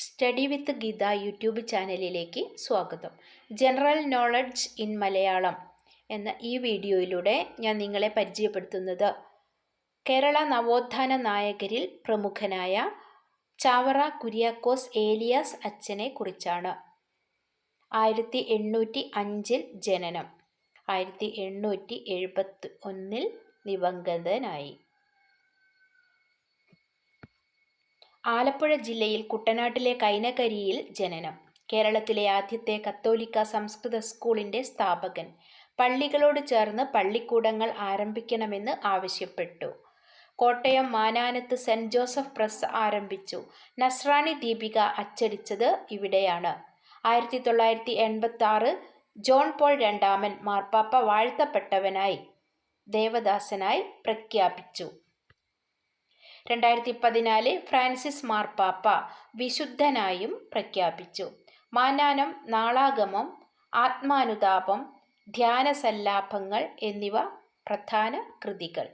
Study വിത്ത് Geetha YouTube ചാനലിലേക്ക് സ്വാഗതം. General knowledge in Malayalam എന്ന ഈ വീഡിയോയിലൂടെ ഞാൻ നിങ്ങളെ പരിചയപ്പെടുത്തുന്നത് കേരള നവോത്ഥാന നായകരിൽ പ്രമുഖനായ ചാവറ കുര്യാക്കോസ് ഏലിയാസ് അച്ഛനെ കുറിച്ചാണ്. 1805 ജനനം, 1871 ദിവംഗതനായി. ആലപ്പുഴ ജില്ലയിൽ കുട്ടനാട്ടിലെ കൈനകരിയിൽ ജനനം. കേരളത്തിലെ ആദ്യത്തെ കത്തോലിക്ക സംസ്കൃത സ്കൂളിൻ്റെ സ്ഥാപകൻ. പള്ളികളോട് ചേർന്ന് പള്ളിക്കൂടങ്ങൾ ആരംഭിക്കണമെന്ന് ആവശ്യപ്പെട്ടു. കോട്ടയം മാനാനത്ത് സെന്റ് ജോസഫ് പ്രസ് ആരംഭിച്ചു. നസ്രാണി ദീപിക അച്ചടിച്ചത് ഇവിടെയാണ്. 1986 ജോൺ പോൾ രണ്ടാമൻ മാർപ്പാപ്പ വാഴ്ത്തപ്പെട്ടവനായി, ദേവദാസനായി പ്രഖ്യാപിച്ചു. 2014 ഫ്രാൻസിസ് മാർപ്പാപ്പ വിശുദ്ധനായും പ്രഖ്യാപിച്ചു. മാനാനം, നാളാഗമം, ആത്മാനുതാപം, ധ്യാനസല്ലാപങ്ങൾ എന്നിവ പ്രധാന കൃതികൾ.